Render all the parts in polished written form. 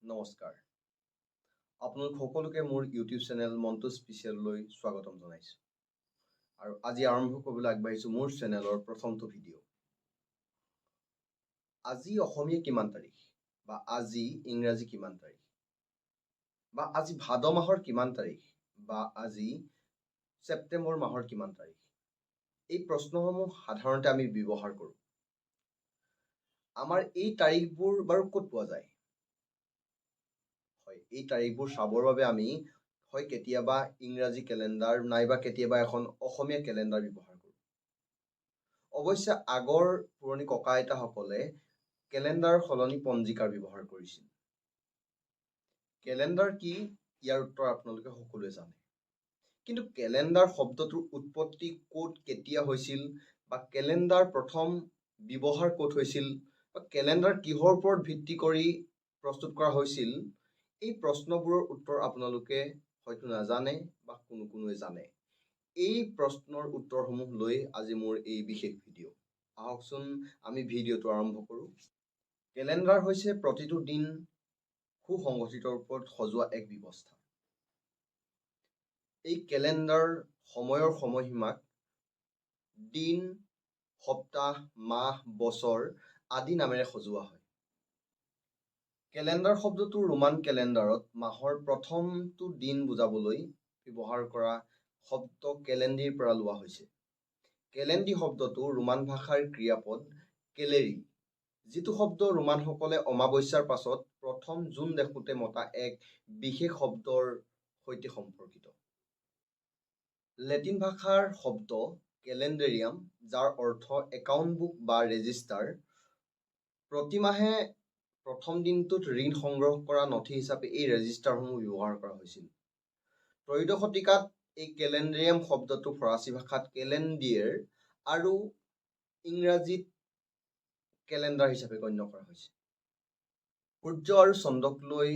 নমস্কাৰ আপোনালোক সকলোকে মোৰ ইউটিউব চেনেল মন্টু স্পেচিয়েললৈ স্বাগতম জনাইছোঁ আৰু আজি আৰম্ভ কৰিবলৈ আগবাঢ়িছোঁ মোৰ চেনেলৰ প্ৰথমটো ভিডিঅ'। আজি অসমীয়া কিমান তাৰিখ বা আজি ইংৰাজী কিমান তাৰিখ বা আজি ভাদ মাহৰ কিমান তাৰিখ বা আজি ছেপ্টেম্বৰ মাহৰ কিমান তাৰিখ, এই প্ৰশ্নসমূহ সাধাৰণতে আমি ব্যৱহাৰ কৰোঁ। আমাৰ এই তাৰিখবোৰ বাৰু ক'ত পোৱা যায়? এই তাৰিখবোৰ চাবৰ বাবে আমি হয় কেতিয়াবা ইংৰাজী কেলেণ্ডাৰ নাইবা কেতিয়াবা এখন অসমীয়া কেলেণ্ডাৰ ব্যৱহাৰ কৰোঁ। অৱশ্যে আগৰ পুৰণি ককা আইতাসকলে কেলেণ্ডাৰ সলনি পঞ্জিকাৰ ব্যৱহাৰ কৰিছিল। কেলেণ্ডাৰ কি, ইয়াৰ উত্তৰ আপোনালোকে সকলোৱে জানে। কিন্তু কেলেণ্ডাৰ শব্দটোৰ উৎপত্তি ক'ত কেতিয়া হৈছিল বা কেলেণ্ডাৰ প্ৰথম ব্যৱহাৰ ক'ত হৈছিল বা কেলেণ্ডাৰ কিহৰ ওপৰত ভিত্তি কৰি প্ৰস্তুত কৰা হৈছিল, এই প্ৰশ্নবোৰৰ উত্তৰ আপোনালোকে হয়তো নাজানে বা কোনোৱে জানে। এই প্ৰশ্নৰ উত্তৰসমূহ লৈ আজি মোৰ এই বিশেষ ভিডিঅ'। আহকচোন আমি ভিডিঅ'টো আৰম্ভ কৰোঁ। কেলেণ্ডাৰ হৈছে প্ৰতিটো দিন সুসংগঠিতৰ ওপৰত সজোৱা এক ব্যৱস্থা। এই কেলেণ্ডাৰ সময়ৰ সময়সীমাক দিন, সপ্তাহ, মাহ, বছৰ আদি নামেৰে সজোৱা হয়। কেলেণ্ডাৰ শব্দটো ৰোমান কেলেণ্ডাৰত মাহৰ প্ৰথমটো দিন বুজাবলৈ ব্যৱহাৰ কৰা শব্দ কেলেণ্ডিৰ পৰা লোৱা হৈছে। কেলেণ্ডি শব্দটো ৰোমান ভাষাৰ ক্ৰিয়াপদ কেলেৰি, যিটো শব্দ ৰোমানসকলে অমাৱস্যাৰ পাছত প্ৰথম জোন দেখোঁতে মতা এক বিশেষ শব্দৰ সৈতে সম্পৰ্কিত। লেটিন ভাষাৰ শব্দ কেলেণ্ডেৰিয়াম, যাৰ অৰ্থ একাউণ্ট বুক বা ৰেজিষ্টাৰ, প্ৰতিমাহে প্ৰথম দিনটোত ঋণ সংগ্ৰহ কৰা নথি হিচাপে এই ৰেজিষ্টাৰসমূহ ব্যৱহাৰ কৰা হৈছিল। ত্ৰয়োদশ শতিকাত এই কেলেণ্ডেৰিয়াম শব্দটো ফৰাচী ভাষাত কেলেণ্ডিয়েৰ আৰু ইংৰাজীত কেলেণ্ডাৰ হিচাপে গণ্য কৰা হৈছে। সূৰ্য আৰু চন্দ্ৰক লৈ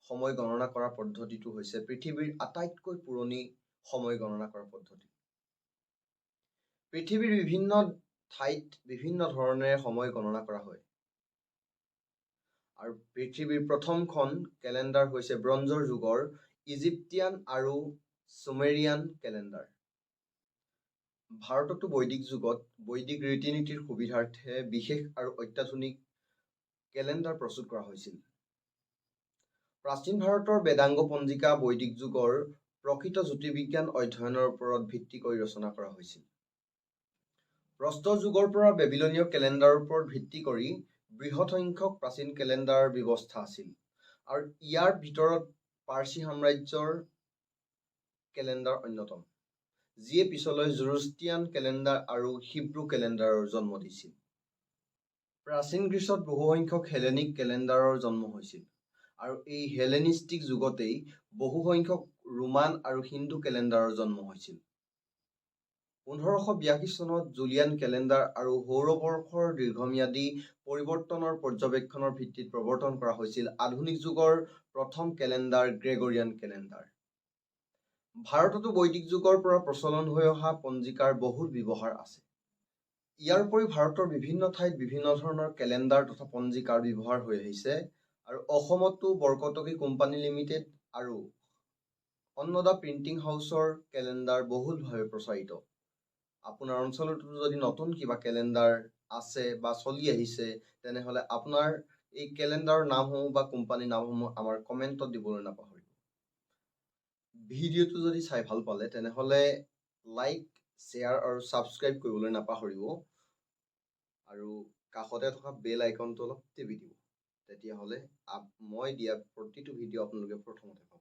সময় গণনা কৰা পদ্ধতিটো হৈছে পৃথিৱীৰ আটাইতকৈ পুৰণি সময় গণনা কৰা পদ্ধতি। পৃথিৱীৰ বিভিন্ন ঠাইত বিভিন্ন ধৰণেৰে সময় গণনা কৰা হয়। আৰু পৃথিৱীৰ প্ৰথমখন কেলেণ্ডাৰ হৈছে ব্ৰঞ্জৰ যুগৰ ইজিপ্তিয়ান আৰু চুমেৰিয়ান কেলেণ্ডাৰ। ভাৰততো বৈদিক যুগত বৈদিক ৰীতি নীতিৰ সুবিধাৰ্থে বিশেষ আৰু অত্যাধুনিক কেলেণ্ডাৰ প্ৰস্তুত কৰা হৈছিল। প্ৰাচীন ভাৰতৰ বেদাংগ পঞ্জিকা বৈদিক যুগৰ প্ৰকৃত জ্যোতিৰ্বিজ্ঞান অধ্যয়নৰ ওপৰত ভিত্তি কৰি ৰচনা কৰা হৈছিল। প্ৰস্তৰ যুগৰ পৰা বেবিলনীয় কেলেণ্ডাৰৰ ওপৰত ভিত্তি কৰি বৃহৎ সংখ্যক প্ৰাচীন কেলেণ্ডাৰ ব্যৱস্থা আছিল আৰু ইয়াৰ ভিতৰত পাৰ্চী সাম্ৰাজ্যৰ কেলেণ্ডাৰ অন্যতম, যিয়ে পিছলৈ জুৰোষ্ট্ৰিয়ান কেলেণ্ডাৰ আৰু হিব্ৰু কেলেণ্ডাৰৰ জন্ম দিছিল। প্ৰাচীন গ্ৰীচত বহু সংখ্যক হেলেনিক কেলেণ্ডাৰৰ জন্ম হৈছিল আৰু এই হেলেনিষ্টিক যুগতেই বহু সংখ্যক ৰোমান আৰু হিন্দু কেলেণ্ডাৰৰ জন্ম হৈছিল। 1582 চনত জুলিয়ান কেলেণ্ডাৰ আৰু সৌৰবৰ্ষৰ দীৰ্ঘম্যাদী পৰিৱৰ্তনৰ পৰ্যবেক্ষণৰ ভিত্তিত প্ৰৱৰ্তন কৰা হৈছিল আধুনিক যুগৰ প্ৰথম কেলেণ্ডাৰ গ্ৰেগৰিয়ান কেলেণ্ডাৰ। ভাৰততো বৈদিক যুগৰ পৰা প্ৰচলন হৈ অহা পঞ্জিকাৰ বহুল ব্যৱহাৰ আছে। ইয়াৰ উপৰি ভাৰতৰ বিভিন্ন ঠাইত বিভিন্ন ধৰণৰ কেলেণ্ডাৰ তথা পঞ্জিকাৰ ব্যৱহাৰ হৈ আহিছে আৰু অসমতো বৰকটকী কোম্পানী লিমিটেড আৰু অন্নদা প্ৰিণ্টিং হাউচৰ কেলেণ্ডাৰ বহুলভাৱে প্ৰচাৰিত। আপোনাৰ অঞ্চলতো যদি নতুন কিবা কেলেণ্ডাৰ আছে বা চলি আহিছে, তেনেহ'লে আপোনাৰ এই কেলেণ্ডাৰৰ নামসমূহ বা কোম্পানীৰ নামসমূহ আমাৰ কমেণ্টত দিবলৈ নাপাহৰিব। ভিডিঅ'টো যদি চাই ভাল পালে তেনেহ'লে লাইক, শ্বেয়াৰ আৰু ছাবস্ক্ৰাইব কৰিবলৈ নাপাহৰিব আৰু কাষতে থকা বেল আইকনটো অলপ টিপি দিব। তেতিয়াহ'লে মই দিয়া প্ৰতিটো ভিডিঅ' আপোনালোকে প্ৰথমতে পাব।